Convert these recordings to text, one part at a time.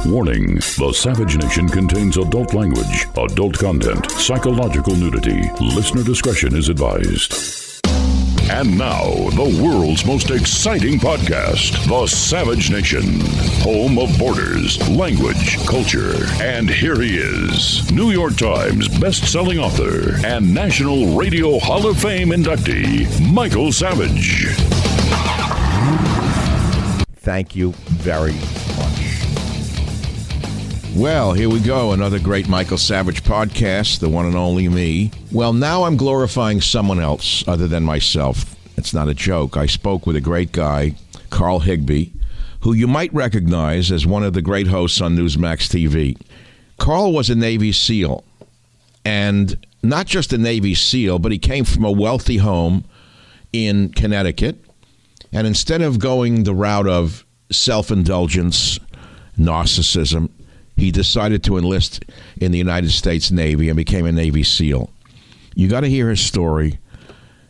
Warning, the Savage Nation contains adult language, adult content, psychological nudity. Listener discretion is advised. And now, the world's most exciting podcast, The Savage Nation, home of borders, language, culture. And here he is, New York Times best-selling author and National Radio Hall of Fame inductee, Michael Savage. Thank you very much. Well, here we go. Another great Michael Savage podcast, the one and only me. Well, now I'm glorifying someone else other than myself. It's not a joke. I spoke with a great guy, Carl Higbie, who you might recognize as one of the great hosts on Newsmax TV. Carl was a Navy SEAL, and not just a Navy SEAL, but he came from a wealthy home in Connecticut. And instead of going the route of self-indulgence, narcissism, he decided to enlist in the United States Navy and became a Navy SEAL. You got to hear his story,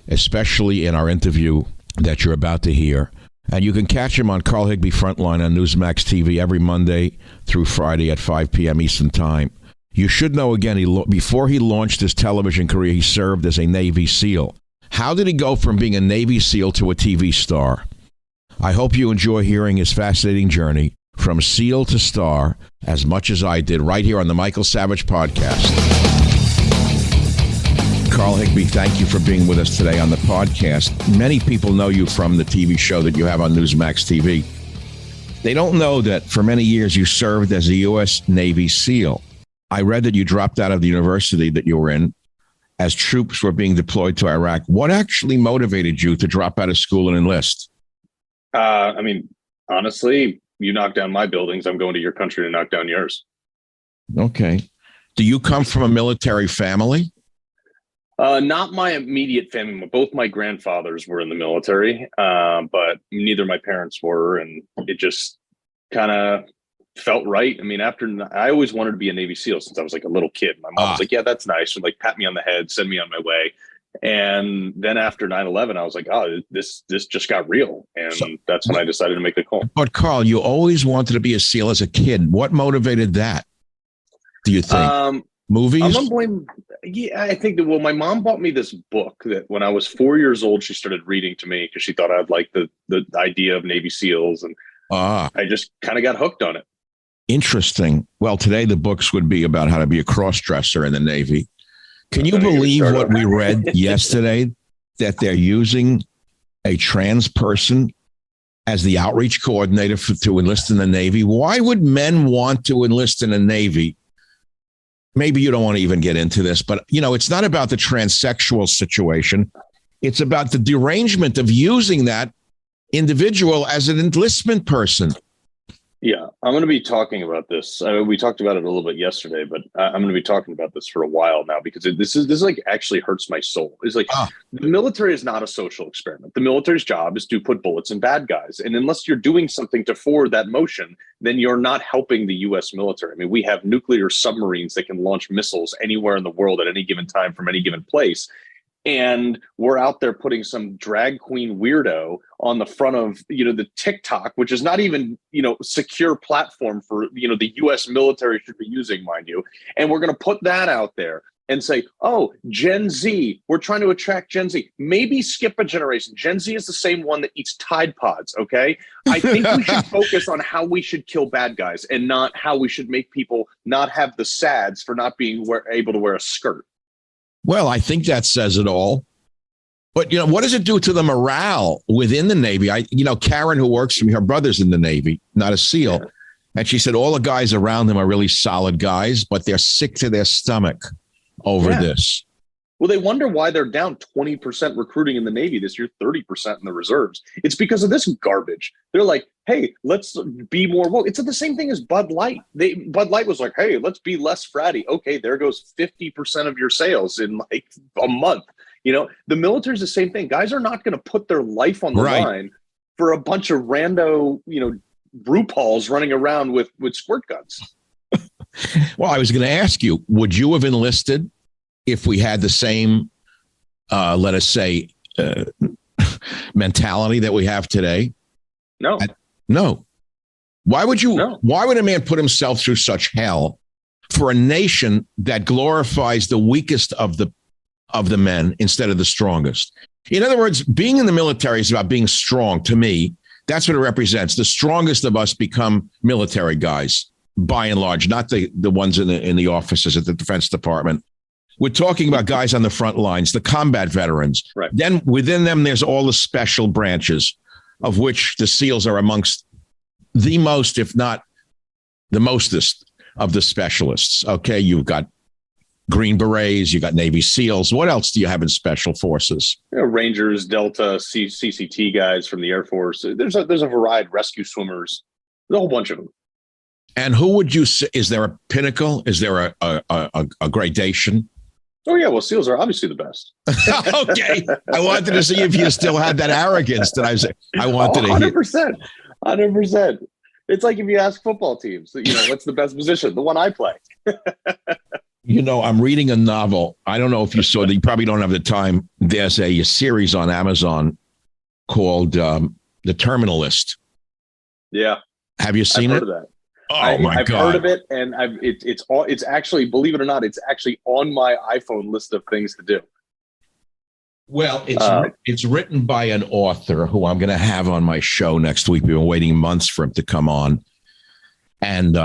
especially in our interview that you're about to hear. And you can catch him on Carl Higbie Frontline on Newsmax TV every Monday through Friday at 5 p.m. Eastern Time. You should know, again, before he launched his television career, he served as a Navy SEAL. How did he go from being a Navy SEAL to a TV star? I hope you enjoy hearing his fascinating journey from SEAL to star as much as I did right here on the Michael Savage Podcast. Carl Higbie, thank you for being with us today on the podcast. Many people know you from the TV show that you have on Newsmax TV. They don't know that for many years you served as a U.S. Navy SEAL. I read that you dropped out of the university that you were in as troops were being deployed to Iraq. What actually motivated you to drop out of school and enlist? Honestly, you knock down my buildings, I'm going to your country to knock down yours. Okay. Do you come from a military family? Not my immediate family. Both my grandfathers were in the military, but neither my parents were. And it just kind of felt right. I always wanted to be a Navy SEAL since I was like a little kid. My mom was like, yeah, that's nice. And like pat me on the head, send me on my way. And then after 9/11, I was like, oh, this just got real. And that's when I decided to make the call. But Carl, you always wanted to be a SEAL as a kid. What motivated that, do you think? Movies? I'm gonna blame. Yeah, I think that. Well, my mom bought me this book that when I was 4 years old, she started reading to me because she thought I'd like the idea of Navy SEAls, and I just kind of got hooked on it. Interesting. Well, today the books would be about how to be a cross-dresser in the Navy. Can you believe what we read yesterday, that they're using a trans person as the outreach coordinator to enlist in the Navy? Why would men want to enlist in the Navy? Maybe you don't want to even get into this, but, it's not about the transsexual situation. It's about the derangement of using that individual as an enlistment person. Yeah, I'm going to be talking about this. We talked about it a little bit yesterday, but I'm going to be talking about this for a while now because this like actually hurts my soul. It's like the military is not a social experiment. The military's job is to put bullets in bad guys. And unless you're doing something to forward that motion, then you're not helping the U.S. military. We have nuclear submarines that can launch missiles anywhere in the world at any given time from any given place. And we're out there putting some drag queen weirdo on the front of, the TikTok, which is not even, secure platform for, the U.S. military should be using, mind you. And we're going to put that out there and say, oh, Gen Z, we're trying to attract Gen Z. Maybe skip a generation. Gen Z is the same one that eats Tide Pods, okay? I think we should focus on how we should kill bad guys and not how we should make people not have the SADs for not being able to wear a skirt. Well, I think that says it all. But, what does it do to the morale within the Navy? Karen, who works for me, her brother's in the Navy, not a SEAL. Yeah. And she said all the guys around him are really solid guys, but they're sick to their stomach over this. Well, they wonder why they're down 20% recruiting in the Navy this year, 30% in the reserves. It's because of this garbage. They're like, hey, let's be more woke. It's the same thing as Bud Light. Bud Light was like, hey, let's be less fratty. Okay, there goes 50% of your sales in like a month. The military's the same thing. Guys are not going to put their life on the line for a bunch of rando, RuPauls running around with squirt guns. Well, I was going to ask you, would you have enlisted if we had the same, let us say, mentality that we have today? No. No. Why would you? No. Why would a man put himself through such hell for a nation that glorifies the weakest of the men instead of the strongest? In other words, being in the military is about being strong. To me, that's what it represents. The strongest of us become military guys, by and large, not the ones in the offices at the Defense Department. We're talking about guys on the front lines, the combat veterans. Right. Then within them, there's all the special branches, of which the SEALs are amongst the most, if not the mostest of the specialists. Okay, you've got Green Berets, you got Navy SEALs. What else do you have in special forces? Rangers, Delta, CCT guys from the Air Force. There's a variety. Rescue swimmers. There's a whole bunch of them. And who would you say? Is there a pinnacle? Is there a gradation? Oh yeah, well, SEALs are obviously the best. Okay, I wanted to see if you still had that arrogance that I wanted to hear. 100%. 100%. It's like if you ask football teams, what's the best position? The one I play. I'm reading a novel. I don't know if you saw it. You probably don't have the time. There's a series on Amazon called The Terminalist. Yeah. Have you seen I've it? heard of that. I've heard of it, and it's actually, believe it or not, it's actually on my iPhone list of things to do. Well, it's written by an author who I'm going to have on my show next week. We've been waiting months for him to come on. And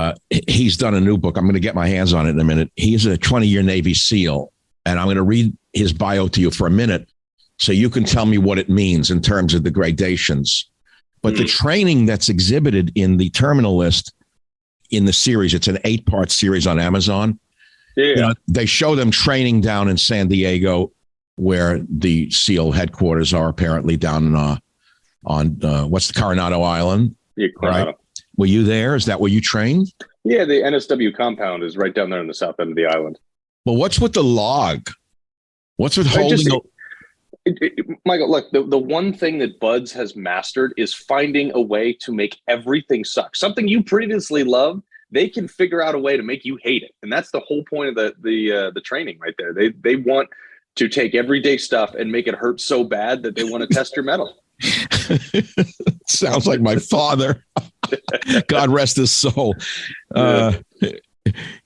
he's done a new book. I'm going to get my hands on it in a minute. He's a 20-year Navy SEAL. And I'm going to read his bio to you for a minute so you can tell me what it means in terms of the gradations. But the training that's exhibited in The Terminalist in the series, it's an 8-part series on Amazon. Yeah. They show them training down in San Diego, where the SEAL headquarters are, apparently down on what's the Coronado Island? Yeah, Coronado. Right? Were you there? Is that where you trained? Yeah, the NSW compound is right down there in the south end of the island. Well, what's with the log? What's with holding? Michael, look, the one thing that Buds has mastered is finding a way to make everything suck. Something you previously loved, they can figure out a way to make you hate it, and that's the whole point of the training right there. They want to take everyday stuff and make it hurt so bad that they want to test your mettle. Sounds like my father. God rest his soul.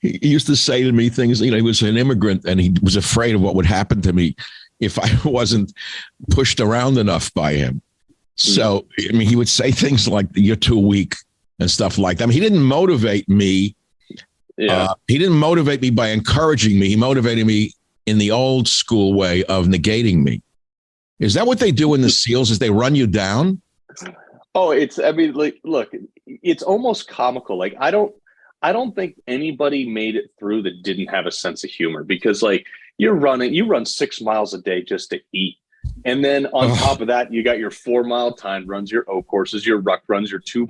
He used to say to me things, he was an immigrant and he was afraid of what would happen to me if I wasn't pushed around enough by him. So, he would say things like, you're too weak and stuff like that. He didn't motivate me. Yeah. He didn't motivate me by encouraging me. He motivated me in the old school way of negating me. Is that what they do in the SEALs? Is they run you down? Oh, look, it's almost comical. Like, I don't think anybody made it through that didn't have a sense of humor, because you run 6 miles a day just to eat. And then on top of that, you got your 4 mile time runs, your O courses, your ruck runs, your 2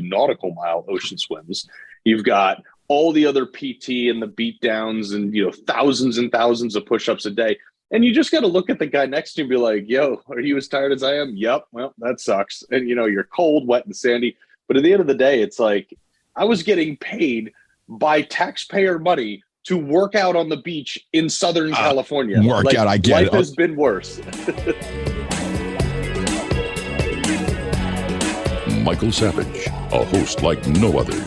nautical mile ocean swims. You've got all the other PT and the beat downs and, thousands and thousands of push-ups a day. And you just got to look at the guy next to you and be like, yo, are you as tired as I am? Yep. Well, that sucks. And, you're cold, wet, and sandy. But at the end of the day, it's like, I was getting paid by taxpayer money to work out on the beach in Southern California. I get life it. has been worse. Michael Savage, a host like no other.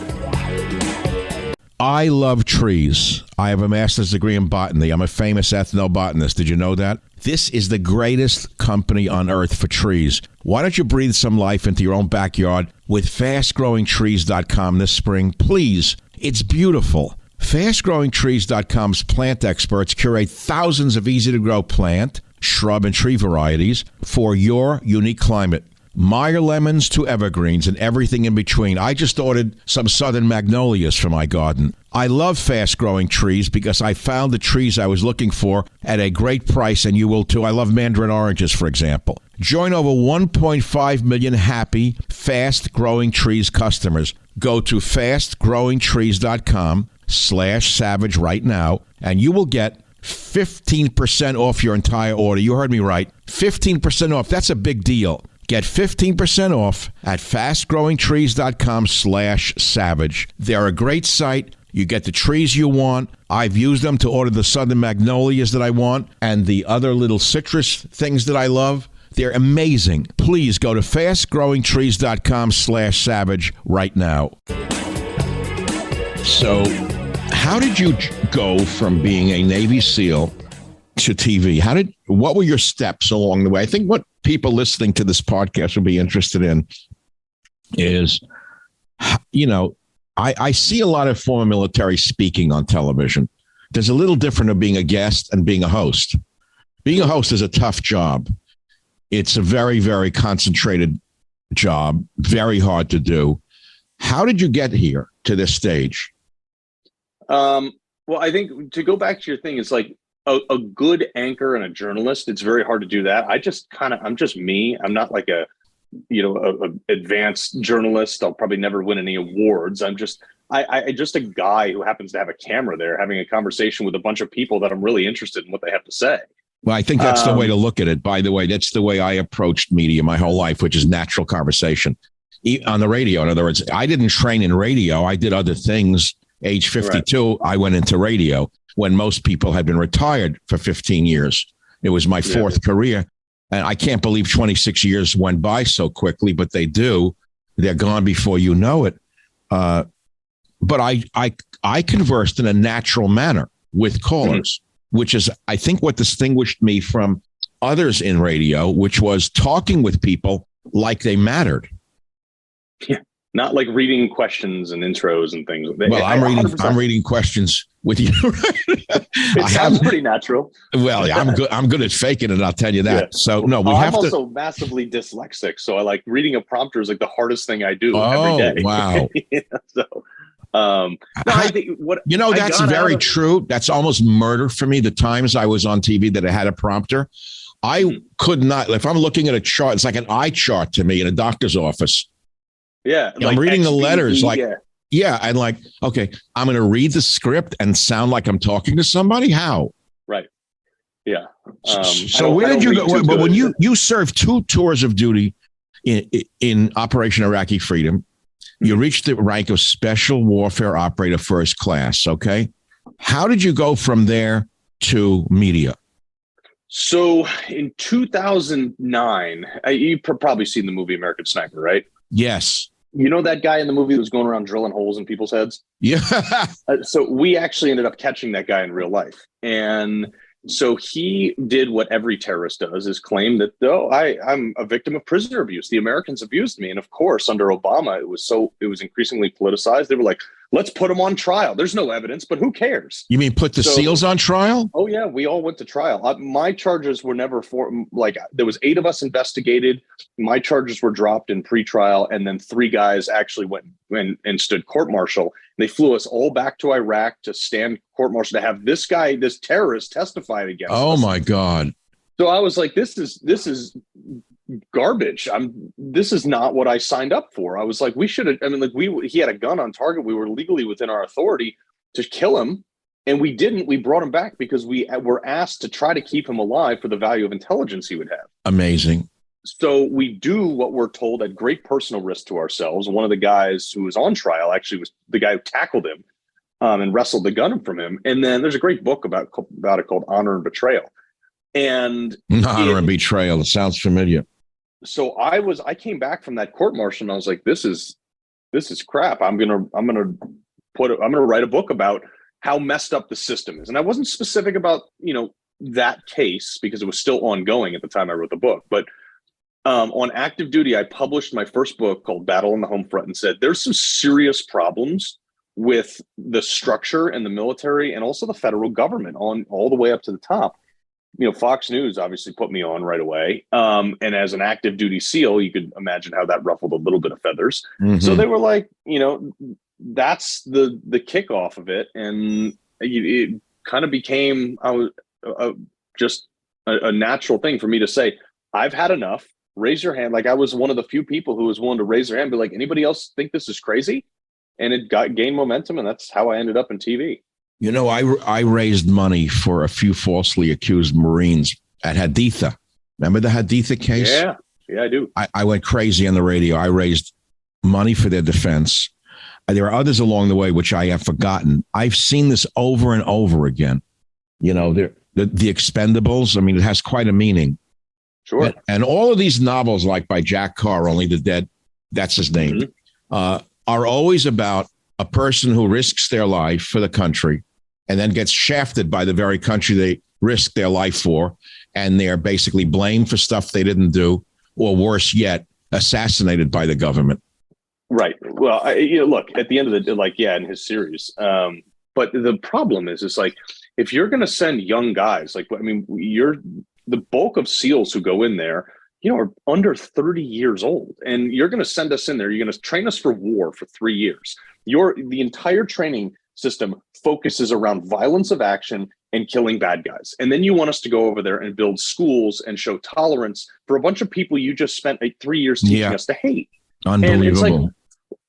I love trees. I have a master's degree in botany. I'm a famous ethnobotanist. Did you know that? This is the greatest company on earth for trees. Why don't you breathe some life into your own backyard with FastGrowingTrees.com this spring? Please. It's beautiful. FastGrowingTrees.com's plant experts curate thousands of easy-to-grow plant, shrub, and tree varieties for your unique climate. Meyer lemons to evergreens and everything in between. I just ordered some southern magnolias for my garden. I love fast-growing trees because I found the trees I was looking for at a great price, and you will too. I love mandarin oranges, for example. Join over 1.5 million happy, fast-growing trees customers. Go to fastgrowingtrees.com/savage right now, and you will get 15% off your entire order. You heard me right. 15% off. That's a big deal. Get 15% off at fastgrowingtrees.com/savage. They're a great site. You get the trees you want. I've used them to order the southern magnolias that I want and the other little citrus things that I love. They're amazing. Please go to fastgrowingtrees.com/savage right now. So, how did you go from being a Navy SEAL to TV? What were your steps along the way? I think what people listening to this podcast will be interested in is, I see a lot of former military speaking on television. There's a little different of being a guest and being a host. Being a host is a tough job. It's a very, very concentrated job, very hard to do. How did you get here to this stage? Well, I think to go back to your thing, it's like a good anchor and a journalist. It's very hard to do that. I'm just me. I'm not like a advanced journalist. I'll probably never win any awards. I'm just a guy who happens to have a camera there, having a conversation with a bunch of people that I'm really interested in what they have to say. Well, I think that's the way to look at it. By the way, that's the way I approached media my whole life, which is natural conversation on the radio. In other words, I didn't train in radio. I did other things. Age 52, right. I went into radio when most people had been retired for 15 years. It was my fourth career. And I can't believe 26 years went by so quickly, but they do. They're gone before you know it. But I conversed in a natural manner with callers, which is, I think, what distinguished me from others in radio, which was talking with people like they mattered. Yeah, not like reading questions and intros and things. Well, I'm reading questions with you. It sounds pretty natural. Well, yeah, I'm good at faking it. I'll tell you that. Yeah. So no, I'm also massively dyslexic. So I like reading a prompter is like the hardest thing I do every day. Wow. I think that's very true. That's almost murder for me. The times I was on TV that I had a prompter, I could not. If I'm looking at a chart, it's like an eye chart to me in a doctor's office. Yeah, I'm reading the letters and like, okay, I'm going to read the script and sound like I'm talking to somebody. How? Right. Yeah. So where did you go? But when you served 2 tours of duty in Operation Iraqi Freedom, you reached the rank of Special Warfare Operator First Class. Okay. How did you go from there to media? So in 2009, you've probably seen the movie American Sniper, right? Yes. You know that guy in the movie that was going around drilling holes in people's heads? Yeah. So we actually ended up catching that guy in real life. And so he did what every terrorist does, is claim that, I'm a victim of prisoner abuse. The Americans abused me. And of course, under Obama, it was increasingly politicized. They were like, let's put him on trial. There's no evidence, but who cares? You mean put the SEALs on trial? Oh, yeah. We all went to trial. My charges were never there was 8 of us investigated. My charges were dropped in pretrial. And then 3 guys actually went and stood court-martial. They flew us all back to Iraq to stand court-martial to have this guy, this terrorist, testified against us. Oh, my God. So I was like, this is garbage. This is not what I signed up for. I was like, he had a gun on target. We were legally within our authority to kill him. And we didn't. We brought him back because we were asked to try to keep him alive for the value of intelligence he would have. Amazing. So we do what we're told at great personal risk to ourselves. One of the guys who was on trial actually was the guy who tackled him and wrestled the gun from him. And then there's a great book about it called Honor and Betrayal. And Honor and Betrayal. It sounds familiar. So I came back from that court martial and I was like, this is crap. I'm gonna write a book about how messed up the system is. And I wasn't specific about that case because it was still ongoing at the time I wrote the book. But on active duty, I published my first book called Battle on the Home Front and said there's some serious problems with the structure and the military and also the federal government on all the way up to the top. Fox News obviously put me on right away. And as an active duty SEAL, you could imagine how that ruffled a little bit of feathers. Mm-hmm. So they were like, that's the kickoff of it. And it kind of became just a natural thing for me to say, I've had enough. Raise your hand. Like I was one of the few people who was willing to raise their hand, be like, anybody else think this is crazy? And it gained momentum. And that's how I ended up in TV. I raised money for a few falsely accused Marines at Haditha. Remember the Haditha case? Yeah, I do. I went crazy on the radio. I raised money for their defense. There are others along the way which I have forgotten. I've seen this over and over again. The Expendables. I mean, it has quite a meaning. Sure. And all of these novels, like by Jack Carr, Only the Dead, that's his name, are always about a person who risks their life for the country and then gets shafted by the very country they risked their life for. And they're basically blamed for stuff they didn't do, or worse yet, assassinated by the government. Right. Well, look, at the end of the day, in his series. But the problem is like, if you're going to send young guys, the bulk of SEALs who go in there, are under 30 years old, and you're going to send us in there. You're going to train us for war for 3 years. The entire training system focuses around violence of action and killing bad guys. And then you want us to go over there and build schools and show tolerance for a bunch of people you just spent 3 years teaching us to hate. Unbelievable.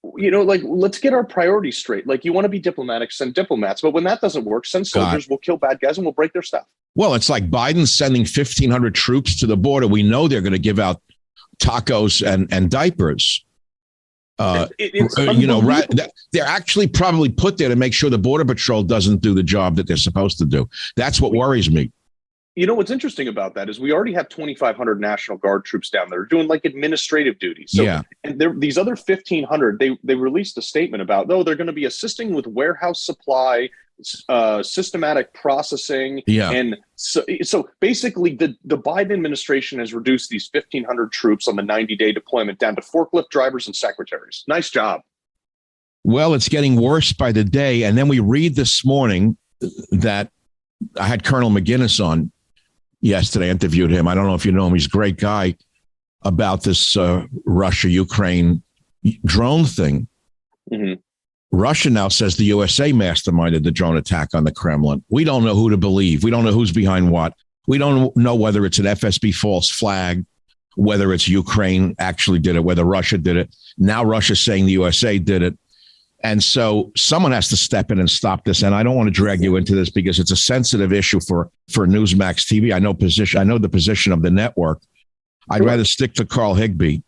Let's get our priorities straight. You want to be diplomatic, send diplomats. But when that doesn't work, send soldiers. We'll kill bad guys and we'll break their stuff. Well, it's like Biden sending 1,500 troops to the border. We know they're going to give out tacos and diapers. They're actually probably put there to make sure the Border Patrol doesn't do the job that they're supposed to do. That's what worries me. What's interesting about that is we already have 2,500 National Guard troops down there doing administrative duties. So, and these other 1,500, they released a statement about, they're going to be assisting with warehouse supply, systematic processing. And so basically the Biden administration has reduced these 1,500 troops on the 90-day deployment down to forklift drivers and secretaries. Nice job. Well, it's getting worse by the day. And then we read this morning that I had Colonel McGinnis on yesterday, interviewed him. I don't know if you know him. He's a great guy, about this Russia-Ukraine drone thing. Mm-hmm. Russia now says the USA masterminded the drone attack on the Kremlin. We don't know who to believe. We don't know who's behind what. We don't know whether it's an FSB false flag, whether it's Ukraine actually did it, whether Russia did it. Now Russia's saying the USA did it. And so someone has to step in and stop this. And I don't want to drag you into this because it's a sensitive issue for Newsmax TV. I know the position of the network. I'd rather stick to Carl Higbie.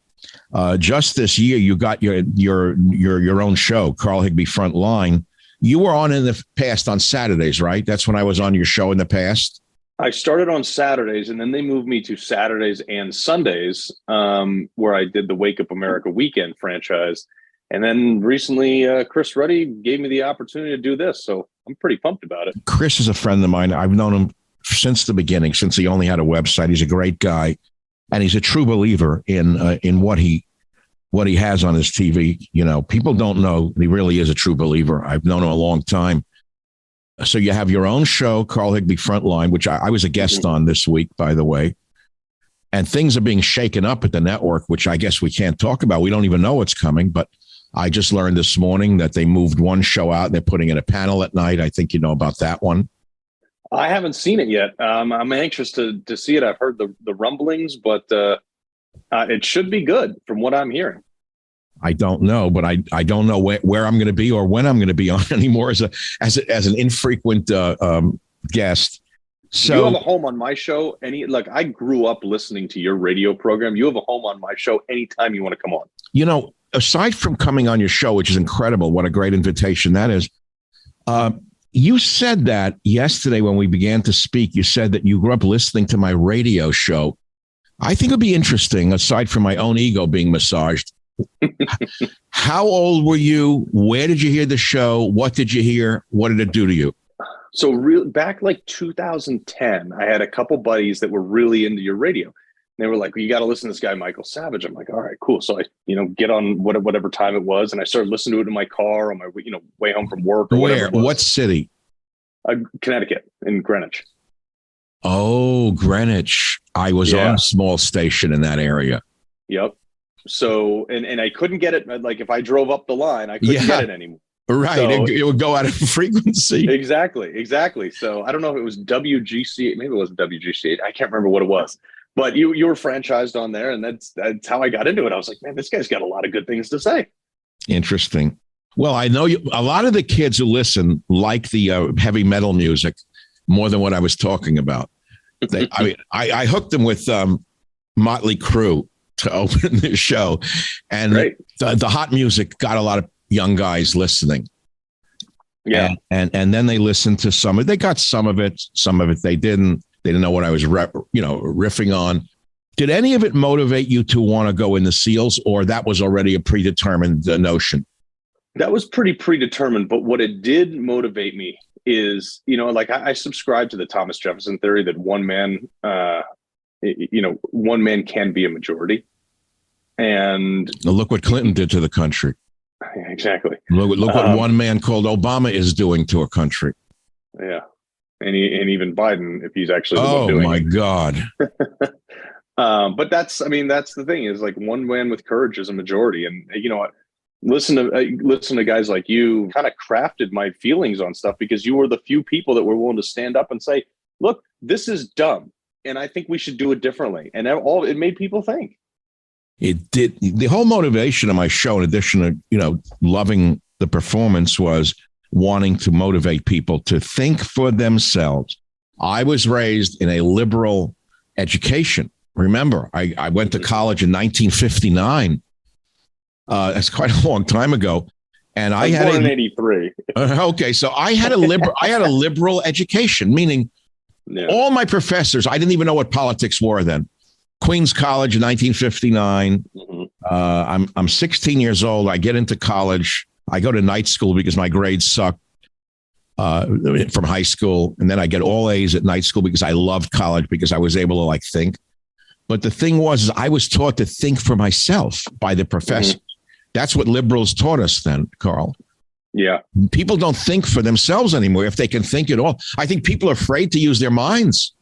Just this year, you got your own show, Carl Higbie Frontline. You were on in the past on Saturdays, right? That's when I was on your show in the past. I started on Saturdays, and then they moved me to Saturdays and Sundays, where I did the Wake Up America Weekend franchise. And then recently, Chris Ruddy gave me the opportunity to do this. So I'm pretty pumped about it. Chris is a friend of mine. I've known him since the beginning, since he only had a website. He's a great guy. And he's a true believer in what he has on his TV. People don't know he really is a true believer. I've known him a long time. So you have your own show, Carl Higbie Frontline, which I was a guest on this week, by the way. And things are being shaken up at the network, which I guess we can't talk about. We don't even know what's coming. But I just learned this morning that they moved one show out. They're putting in a panel at night. I think you know about that one. I haven't seen it yet. I'm anxious to see it. I've heard the rumblings, but it should be good from what I'm hearing. I don't know, but I don't know where I'm going to be or when I'm going to be on anymore as an infrequent guest. So you have a home on my show. I grew up listening to your radio program. You have a home on my show anytime you want to come on. Aside from coming on your show, which is incredible, what a great invitation that is. You said that yesterday when we began to speak. You said that you grew up listening to my radio show. I think it'd be interesting, aside from my own ego being massaged. How old were you? Where did you hear the show? What did you hear? What did it do to you? So back 2010, I had a couple buddies that were really into your radio. They were like, well, you got to listen to this guy, Michael Savage. I'm like, all right, cool. So I, get on whatever time it was. And I started listening to it in my car on my, way home from work. Or where? What city? Connecticut, in Greenwich. Oh, Greenwich. I was on a small station in that area. Yep. So, and I couldn't get it. If I drove up the line, I couldn't get it anymore. Right. So, it would go out of frequency. Exactly. So I don't know if it was WGC8. Maybe it wasn't WGC8. I can't remember what it was. But you were franchised on there, and that's how I got into it. I was like, man, this guy's got a lot of good things to say. Interesting. Well, I know a lot of the kids who listen like the heavy metal music more than what I was talking about. I hooked them with Motley Crue to open the show, and the hot music got a lot of young guys listening. Yeah, and then they listened to some of. They got some of it they didn't. They didn't know what I was riffing on. Did any of it motivate you to want to go in the SEALs, or that was already a predetermined notion? That was pretty predetermined, but what it did motivate me is, like I subscribe to the Thomas Jefferson theory that one man can be a majority. And now look what Clinton did to the country. Exactly. Look what one man called Obama is doing to a country. Yeah. And even Biden, if he's actually the one doing it. Oh my God. But that's the thing is, like, one man with courage is a majority. And you know what? Listen to guys like you kind of crafted my feelings on stuff, because you were the few people that were willing to stand up and say, look, this is dumb, and I think we should do it differently. And it made people think. It did. The whole motivation of my show, in addition to, loving the performance, was wanting to motivate people to think for themselves. I was raised in a liberal education. Remember, I went to college in 1959. That's quite a long time ago. And I had born in 83. Okay, so I had a liberal education, meaning all my professors, I didn't even know what politics were then. Queens College in 1959. Mm-hmm. I'm 16 years old. I get into college. I go to night school because my grades sucked from high school. And then I get all A's at night school because I loved college, because I was able to think. But the thing was, I was taught to think for myself by the professors. Mm-hmm. That's what liberals taught us then, Carl. Yeah. People don't think for themselves anymore, if they can think at all. I think people are afraid to use their minds.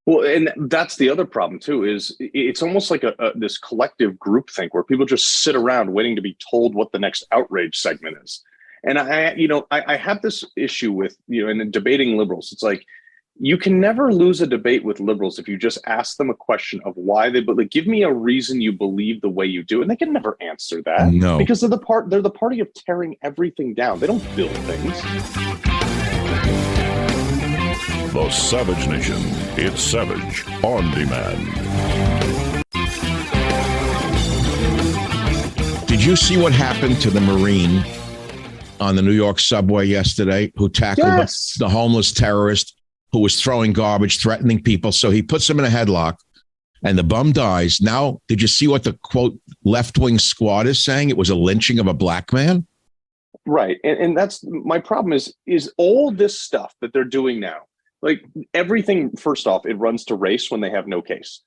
Well, and that's the other problem too, is it's almost like this collective groupthink where people just sit around waiting to be told what the next outrage segment is. And I have this issue with, in debating liberals. It's like, you can never lose a debate with liberals if you just ask them a question of why give me a reason you believe the way you do. And they can never answer that. No. Because they're the party of tearing everything down. They don't build things. The Savage Nation. It's Savage on Demand. Did you see what happened to the Marine on the New York subway yesterday who tackled the homeless terrorist who was throwing garbage, threatening people? So he puts him in a headlock and the bum dies. Now, did you see what the, quote, left-wing squad is saying? It was a lynching of a black man? Right. And that's my problem is all this stuff that they're doing now. Like, everything, first off, it runs to race when they have no case.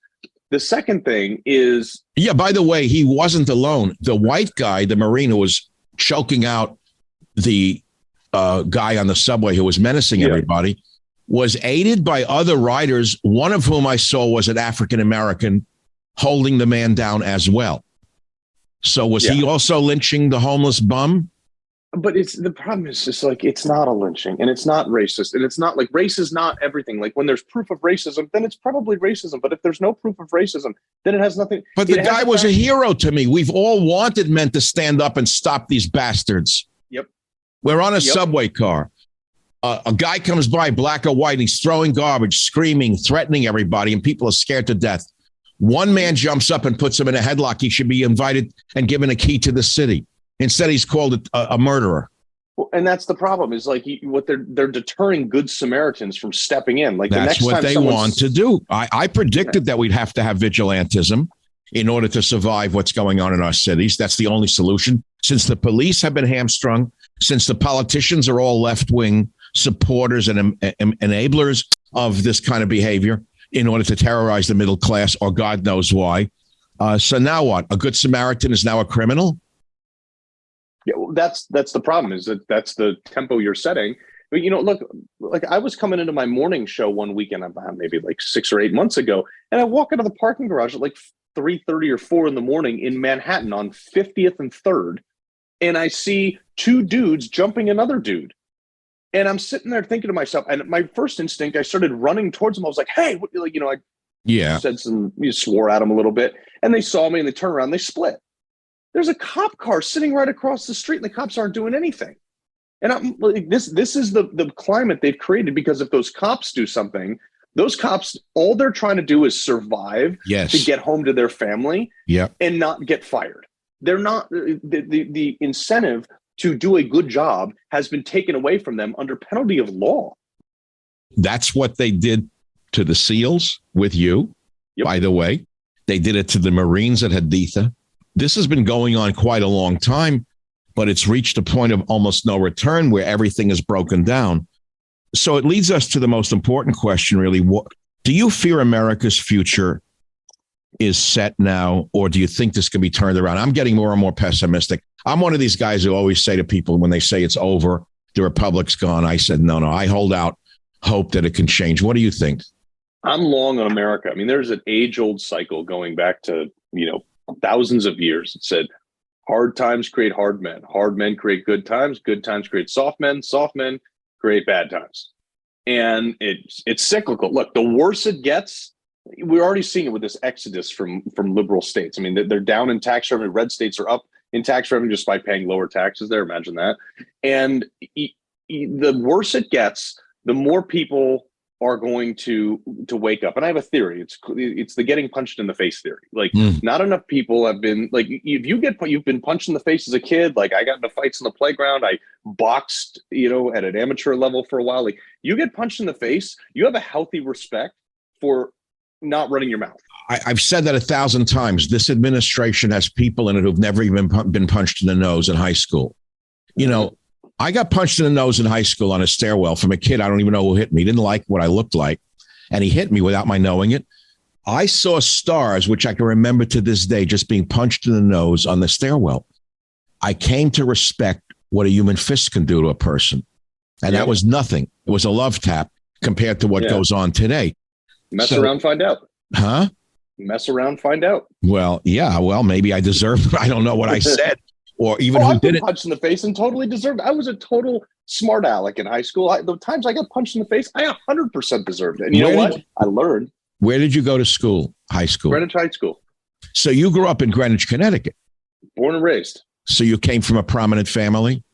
The second thing is... Yeah, by the way, he wasn't alone. The white guy, the Marine who was choking out the guy on the subway who was menacing everybody, was aided by other riders, one of whom I saw was an African-American holding the man down as well. So was he also lynching the homeless bum? But the problem is just like, it's not a lynching, and it's not racist, and it's not like race is not everything. Like, when there's proof of racism, then it's probably racism. But if there's no proof of racism, then it has nothing. But the guy was a hero to me. We've all wanted men to stand up and stop these bastards. Yep. We're on a subway car. A guy comes by, black or white, and he's throwing garbage, screaming, threatening everybody, and people are scared to death. One man jumps up and puts him in a headlock. He should be invited and given a key to the city. Instead, he's called a murderer. Well, and that's the problem, is like what they're deterring good Samaritans from stepping in. Like, that's what they want to do. I predicted that we'd have to have vigilantism in order to survive what's going on in our cities. That's the only solution. Since the police have been hamstrung, since the politicians are all left-wing supporters and enablers of this kind of behavior in order to terrorize the middle class, or God knows why. So now what? A good Samaritan is now a criminal? Yeah, well, that's the problem, is that's the tempo you're setting. But, look, like, I was coming into my morning show one weekend about maybe like 6 or 8 months ago, and I walk out of the parking garage at like 3:30 or 4 in the morning in Manhattan on 50th and 3rd, and I see two dudes jumping another dude. And I'm sitting there thinking to myself, and my first instinct, I started running towards them. I was like, hey, what, I said swore at them a little bit, and they saw me and they turned around, and they split. There's a cop car sitting right across the street, and the cops aren't doing anything. And I'm like, this is the climate they've created, because if those cops do something, those cops, all they're trying to do is survive to get home to their family and not get fired. They're not, the incentive to do a good job has been taken away from them under penalty of law. That's what they did to the SEALs with you, by the way. They did it to the Marines at Haditha. This has been going on quite a long time, but it's reached a point of almost no return where everything is broken down. So it leads us to the most important question, really. What do you fear America's future is set now, or do you think this can be turned around? I'm getting more and more pessimistic. I'm one of these guys who always say to people when they say it's over, the republic's gone. I said, no, I hold out hope that it can change. What do you think? I'm long on America. I mean, there's an age-old cycle going back to, thousands of years. It said, hard times create hard men create good times create soft men create bad times. And it's cyclical. Look, the worse it gets, we're already seeing it with this exodus from liberal states. I mean, they're down in tax revenue. Red states are up in tax revenue just by paying lower taxes there. Imagine that. And the worse it gets, the more people are going to wake up. And I have a theory. It's the getting punched in the face theory. Like not enough people have been like, if you've been punched in the face as a kid, like I got into fights on the playground, I boxed, at an amateur level for a while. Like you get punched in the face, you have a healthy respect for not running your mouth. I've said that 1,000 times. This administration has people in it who've never even been punched in the nose in high school. I got punched in the nose in high school on a stairwell from a kid. I don't even know who hit me. He didn't like what I looked like. And he hit me without my knowing it. I saw stars, which I can remember to this day, just being punched in the nose on the stairwell. I came to respect what a human fist can do to a person. And that was nothing. It was a love tap compared to what goes on today. Mess around, find out. Huh? Mess around, find out. Well, yeah. Well, maybe I deserve it. I don't know what I said. Or even who did it. Punched in the face and totally deserved it. I was a total smart aleck in high school. The times I got punched in the face, I 100% deserved it. And you know what? I learned. Where did you go to school? High school? Greenwich High School. So you grew up in Greenwich, Connecticut. Born and raised. So you came from a prominent family?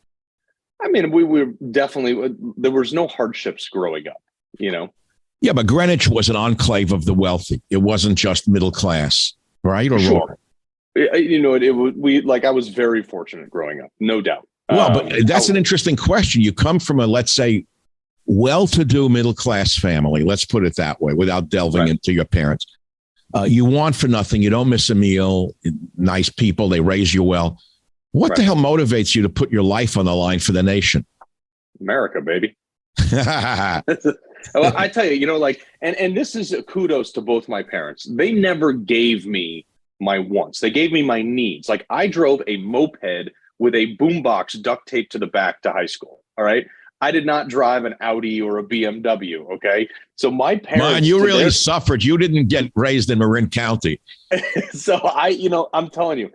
I mean, we were definitely, there was no hardships growing up, Yeah, but Greenwich was an enclave of the wealthy. It wasn't just middle class, right? Or sure. Wrong? I was very fortunate growing up, no doubt. Well, but that's an interesting question. You come from a, let's say, well-to-do middle-class family. Let's put it that way, without delving into your parents. You want for nothing. You don't miss a meal. Nice people. They raise you well. What the hell motivates you to put your life on the line for the nation? America, baby. Well, I tell you, and this is kudos to both my parents. They never gave me my wants. They gave me my needs. Like I drove a moped with a boombox duct taped to the back to high school. All right. I did not drive an Audi or a BMW. Okay. So my parents. Man, you really suffered. You didn't get raised in Marin County. So I'm telling you,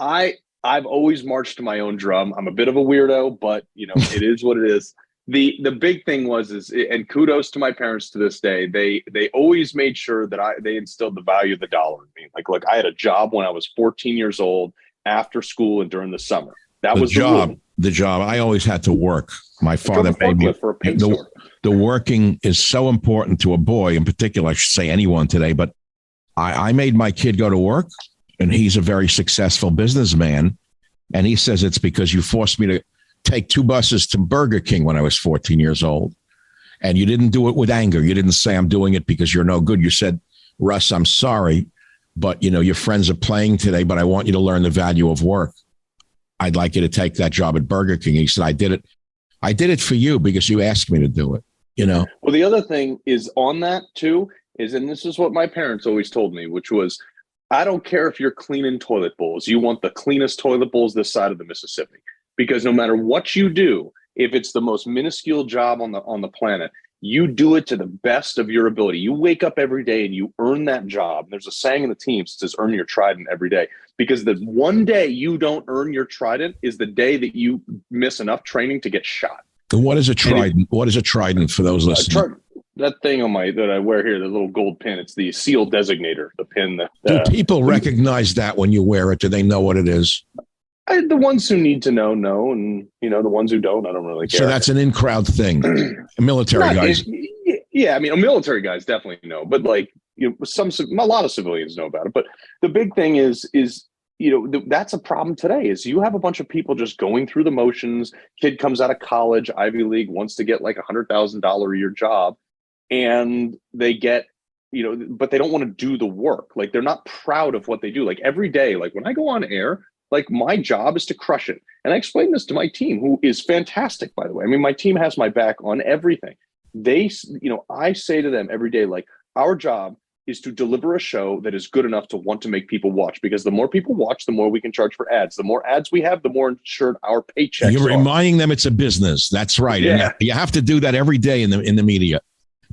I've always marched to my own drum. I'm a bit of a weirdo, but it is what it is. The big thing and kudos to my parents to this day, they always made sure that they instilled the value of the dollar in me. Like, look, I had a job when I was 14 years old after school and during the summer. That was the job. I always had to work. My father made me for a paint store. The working is so important to a boy in particular. I should say anyone today, but I made my kid go to work, and he's a very successful businessman. And he says it's because you forced me to take 2 buses to Burger King when I was 14 years old. And you didn't do it with anger. You didn't say, I'm doing it because you're no good. You said, Russ, I'm sorry, but your friends are playing today, but I want you to learn the value of work. I'd like you to take that job at Burger King. He said, I did it. I did it for you because you asked me to do it, Well, the other thing is on that too, and this is what my parents always told me, which was, I don't care if you're cleaning toilet bowls. You want the cleanest toilet bowls this side of the Mississippi. Because no matter what you do, if it's the most minuscule job on the planet, you do it to the best of your ability. You wake up every day and you earn that job. There's a saying in the team that says, earn your trident every day. Because the one day you don't earn your trident is the day that you miss enough training to get shot. And what is a trident? What is a trident for those listening? That thing that I wear here, the little gold pin, it's the SEAL designator, the pin. Do people recognize that when you wear it? Do they know what it is? The ones who need to know, and the ones who don't, I don't really care. So that's an in-crowd thing. Military guys. Yeah, I mean, military guys definitely know, but a lot of civilians know about it. But the big thing is that's a problem today. Is you have a bunch of people just going through the motions. Kid comes out of college, Ivy League, wants to get like $100,000 a year job, and they get but they don't want to do the work. Like they're not proud of what they do. Like every day, like when I go on air, like my job is to crush it. And I explain this to my team, who is fantastic, by the way. I mean, my team has my back on everything. I say to them every day, like our job is to deliver a show that is good enough to want to make people watch, because the more people watch, the more we can charge for ads. The more ads we have, the more insured our paychecks You're are. reminding them it's a business. That's right. Yeah. And you have to do that every day in the media,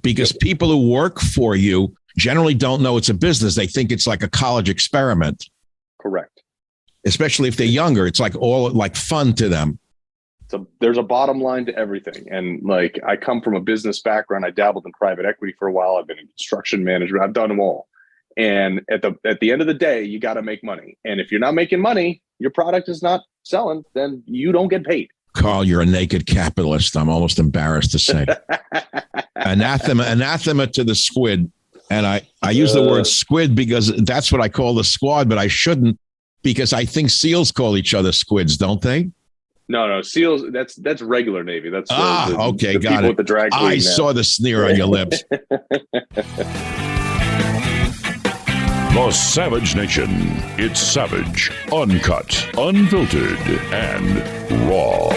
because people who work for you generally don't know it's a business. They think it's like a college experiment. Correct. Especially if they're younger. It's like all like fun to them. So there's a bottom line to everything. And like, I come from a business background. I dabbled in private equity for a while. I've been in construction management. I've done them all. And at the end of the day, you got to make money. And if you're not making money, your product is not selling, then you don't get paid. Carl, you're a naked capitalist. I'm almost embarrassed to say. Anathema to the squid. And I use the word squid because that's what I call the squad, but I shouldn't, because I think SEALs call each other squids, don't they? No, SEALs, that's regular Navy. That's okay, the got people it. with the drag queen I now. saw the sneer on your lips. The Savage Nation. It's savage, uncut, unfiltered, and raw.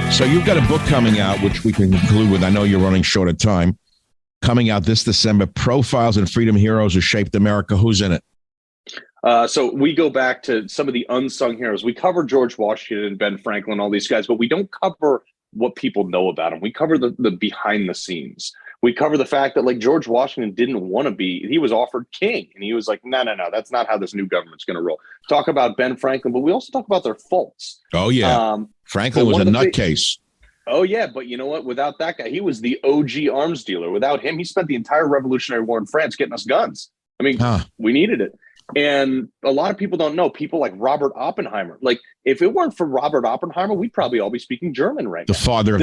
So you've got a book coming out, which we can conclude with. I know you're running short of time. Coming out this December, Profiles and Freedom Heroes Who Shaped America. Who's in it? So we go back to some of the unsung heroes. We cover George Washington and Ben Franklin, all these guys, but we don't cover what people know about them. We cover the behind the scenes. We cover the fact that like George Washington didn't want to be, he was offered king and he was like, no, that's not how this new government's going to roll. Talk about Ben Franklin, but we also talk about their faults. Oh, yeah. Franklin was a nutcase. Oh, yeah. But you know what? Without that guy, he was the OG arms dealer. Without him, he spent the entire Revolutionary War in France getting us guns. I mean, we needed it. And a lot of people don't know, people like Robert Oppenheimer. Like, if it weren't for Robert Oppenheimer, we'd probably all be speaking German right now. The father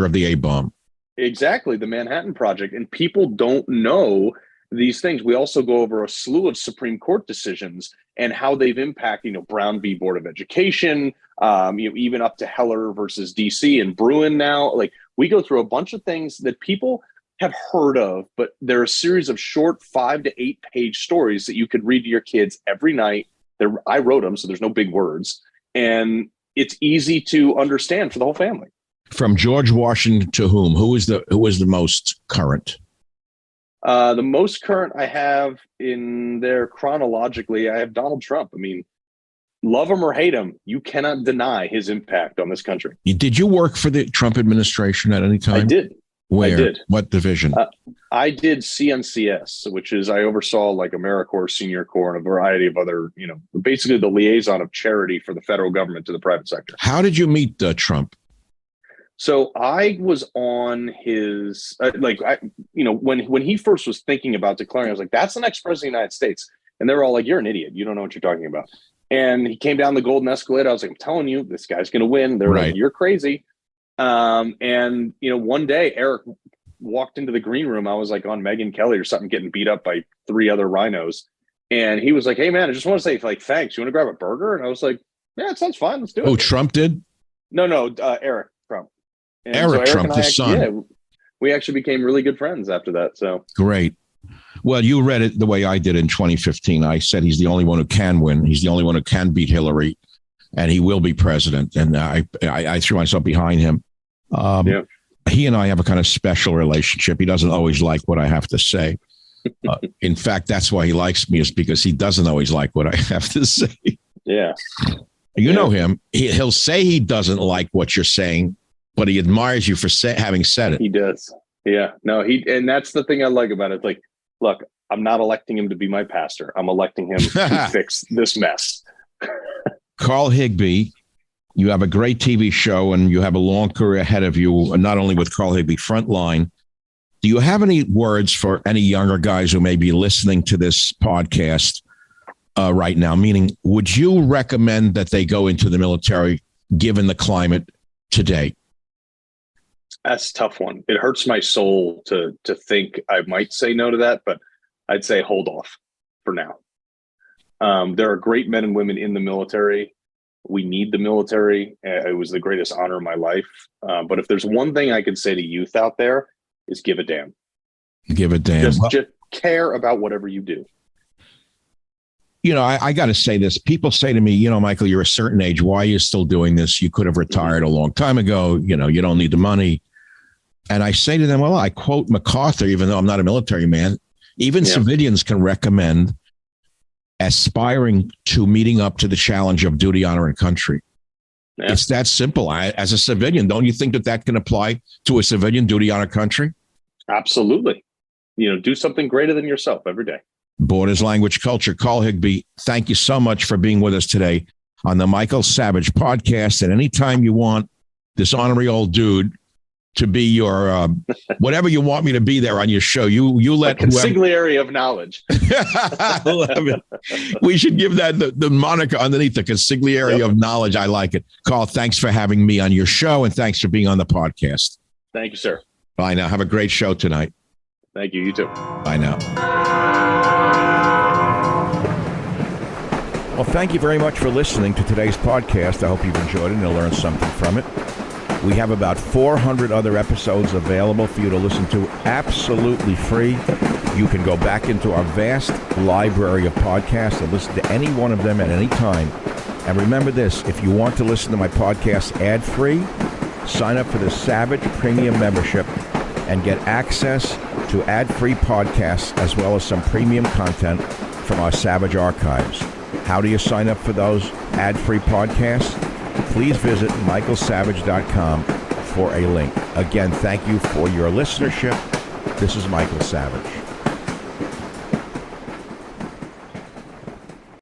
of the A-bomb. Exactly, the Manhattan Project. And people don't know these things. We also go over a slew of Supreme Court decisions and how they've impacted, Brown v. Board of Education, even up to Heller versus DC and Bruin now. Like, we go through a bunch of things that people have heard of, but they're a series of short 5 to 8 page stories that you could read to your kids every night. I wrote them, so there's no big words. And it's easy to understand for the whole family. From George Washington to whom? Who is the most current? The most current I have in there chronologically, I have Donald Trump. I mean, love him or hate him, you cannot deny his impact on this country. Did you work for the Trump administration at any time? I did. Where? I did. What division? I did CNCS, which is I oversaw like AmeriCorps, Senior Corps, and a variety of other, basically the liaison of charity for the federal government to the private sector. How did you meet Trump? So I was on his, when he first was thinking about declaring, I was like, that's the next president of the United States. And they were all like, you're an idiot. You don't know what you're talking about. And he came down the golden escalator. I was like, I'm telling you, this guy's going to win. They're like, you're crazy. And one day Eric walked into the green room. I was like on Megyn Kelly or something, getting beat up by 3 other rhinos. And he was like, hey man, I just want to say like, thanks. You want to grab a burger? And I was like, yeah, it sounds fine. Let's do it. Oh, Trump did? No, Eric Trump. And Eric Trump, his son. Yeah, we actually became really good friends after that. So great. Well, you read it the way I did in 2015. I said he's the only one who can win. He's the only one who can beat Hillary, and he will be president. And I threw myself behind him. He and I have a kind of special relationship. He doesn't always like what I have to say. In fact, that's why he likes me, is because he doesn't always like what I have to say. Yeah. You know him. He'll say he doesn't like what you're saying, but he admires you for having said it. He does. Yeah. No, and that's the thing I like about it. Like, look, I'm not electing him to be my pastor. I'm electing him to fix this mess. Carl Higbie, you have a great TV show and you have a long career ahead of you, not only with Carl Higbie Frontline. Do you have any words for any younger guys who may be listening to this podcast right now? Meaning, would you recommend that they go into the military given the climate today? That's a tough one. It hurts my soul to think I might say no to that, but I'd say hold off for now. There are great men and women in the military. We need the military. It was the greatest honor of my life. But if there's one thing I could say to youth out there, is give a damn. Give a damn. Just care about whatever you do. I got to say this. People say to me, Michael, you're a certain age. Why are you still doing this? You could have retired a long time ago. You don't need the money. And I say to them, well, I quote MacArthur, even though I'm not a military man. Even civilians can recommend aspiring to meeting up to the challenge of duty, honor, and country. Yeah. It's that simple. As a civilian, don't you think that can apply to a civilian, duty, honor, country? Absolutely. Do something greater than yourself every day. Borders, language, culture. Carl Higbie, thank you so much for being with us today on the Michael Savage podcast. And anytime you want this ornery old dude to be your whatever you want me to be there on your show, you let consigliere of knowledge. I love it. We should give that the moniker underneath, the consigliere of knowledge. I like it. Carl, thanks for having me on your show, and thanks for being on the podcast. Thank you, sir. Bye now. Have a great show tonight. Thank you. You too. Bye now. Well, thank you very much for listening to today's podcast. I hope you've enjoyed it and learned something from it. We have about 400 other episodes available for you to listen to absolutely free. You can go back into our vast library of podcasts and listen to any one of them at any time. And remember this, if you want to listen to my podcast ad-free, sign up for the Savage Premium membership and get access to ad-free podcasts as well as some premium content from our Savage archives. How do you sign up for those ad-free podcasts? Please visit michaelsavage.com for a link. Again, thank you for your listenership. This is Michael Savage.